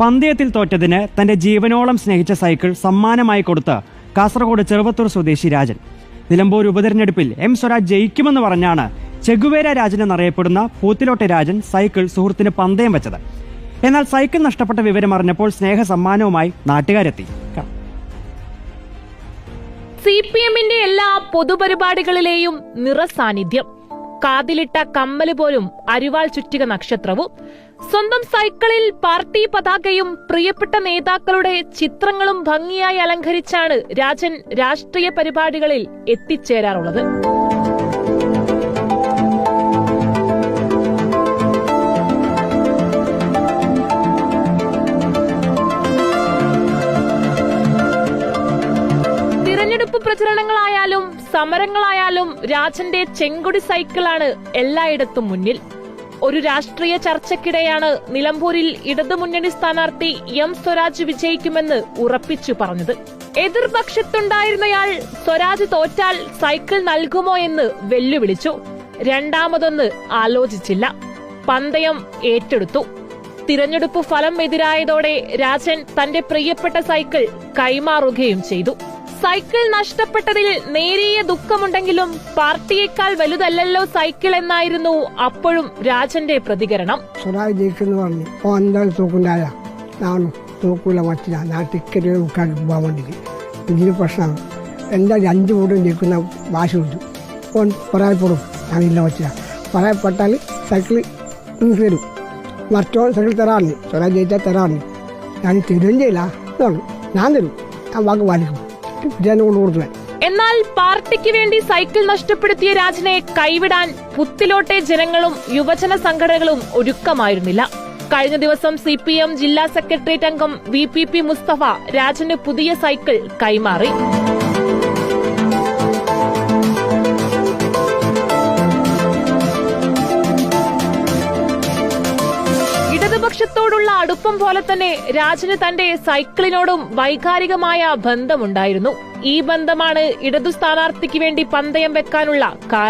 പന്തയത്തിൽ തോറ്റതിന് തന്റെ ജീവനോളം സ്നേഹിച്ച സൈക്കിൾ സമ്മാനമായി കൊടുത്ത് കാസർഗോഡ് ചെറുവത്തൂർ സ്വദേശി രാജൻ. നിലമ്പൂർ ഉപതെരഞ്ഞെടുപ്പിൽ എം സ്വരാജ് ജയിക്കുമെന്ന് പറഞ്ഞാണ് ചെഗുവേര രാജൻ എന്നറിയപ്പെടുന്ന പൂത്തിലോട്ടെ രാജൻ സൈക്കിൾ സുഹൃത്തിന് പന്തയം വെച്ചത്. എന്നാൽ സൈക്കിൾ നഷ്ടപ്പെട്ട വിവരം അറിഞ്ഞപ്പോൾ സ്നേഹ സമ്മാനവുമായി നാട്ടുകാരെത്തി. CPM-ന്റെ എല്ലാ പൊതുപരിപാടികളിലെയും നിറസാന്നിധ്യം, കാതിലിട്ട കമ്മല് പോലും അരിവാൾ ചുറ്റിക നക്ഷത്രവും, സ്വന്തം സൈക്കിളിൽ പാർട്ടി പതാകയും പ്രിയപ്പെട്ട നേതാക്കളുടെ ചിത്രങ്ങളും ഭംഗിയായി അലങ്കരിച്ചാണ് രാജൻ രാഷ്ട്രീയ പരിപാടികളിൽ എത്തിച്ചേരാറുള്ളത്. തിരഞ്ഞെടുപ്പ് പ്രചരണങ്ങളായാലും സമരങ്ങളായാലും രാജന്റെ ചെങ്കൊടി സൈക്കിളാണ് എല്ലായിടത്തും മുന്നിൽ. ഒരു രാഷ്ട്രീയ ചർച്ചയ്ക്കിടെയാണ് നിലമ്പൂരിൽ ഇടതുമുന്നണി സ്ഥാനാർത്ഥി എം സ്വരാജ് വിജയിക്കുമെന്ന് ഉറപ്പിച്ചു പറഞ്ഞത്. എതിർപക്ഷത്തുണ്ടായിരുന്നയാൾ സ്വരാജ് തോറ്റാൽ സൈക്കിൾ നൽകുമോ എന്ന് വെല്ലുവിളിച്ചു. രണ്ടാമതൊന്ന് ആലോചിച്ചില്ല, പന്തയം ഏറ്റെടുത്തു. തിരഞ്ഞെടുപ്പ് ഫലം എതിരായതോടെ രാജൻ തന്റെ പ്രിയപ്പെട്ട സൈക്കിൾ കൈമാറുകയും ചെയ്തു. സൈക്കിൾ നഷ്ടപ്പെട്ടതിൽ നേരിയ ദുഃഖമുണ്ടെങ്കിലും പാർട്ടിയേക്കാൾ വലുതല്ലല്ലോ സൈക്കിൾ എന്നായിരുന്നു അപ്പോഴും രാജന്റെ പ്രതികരണം. സ്വരാജ് ജയിക്കുന്നു പറഞ്ഞു. എന്തായാലും തൂക്കുണ്ടായ നാണു തൂക്കൂല മറ്റില്ല. ഞാൻ ടിക്കറ്റ് ബുക്കാക്കി പോകാൻ വേണ്ടിയിട്ട് ഇതിന് പ്രശ്നമാണ്. എന്തായാലും 5 വോട്ടും ജയിക്കുന്ന വാശി കൊടുത്തു. അപ്പോൾ പറയാൽപ്പെടും ഞാനില്ല വച്ചില്ല. പറയപ്പെട്ടാൽ സൈക്കിൾ തരും. മറ്റോ സൈക്കിൾ തരാറുണ്ട്. സ്വരാജ് ജയിച്ചാൽ തരാറുണ്ട്. ഞാൻ തരുകയും ചെയ്യില്ല. ഞാൻ തരും. ഞാൻ വാക്ക് പാലിക്കും. എന്നാൽ പാർട്ടിക്ക് വേണ്ടി സൈക്കിൾ നഷ്ടപ്പെടുത്തിയ രാജനെ കൈവിടാൻ പുത്തിലോട്ടെ ജനങ്ങളും യുവജന സംഘടനകളും ഒരുക്കമായിരുന്നില്ല. കഴിഞ്ഞ ദിവസം CPM ജില്ലാ സെക്രട്ടേറിയറ്റ് അംഗം VPP മുസ്തഫ രാജന് പുതിയ സൈക്കിൾ കൈമാറി. ഇടതുപക്ഷത്തോടുള്ള അടുപ്പം പോലെ തന്നെ രാജന് തന്റെ സൈക്കിളിനോടും വൈകാരികമായ ബന്ധമുണ്ടായിരുന്നു. ഈ ബന്ധമാണ് ഇടതു സ്ഥാനാർത്ഥിക്ക് വേണ്ടി പന്തയം വെക്കാനുള്ള കാരണം.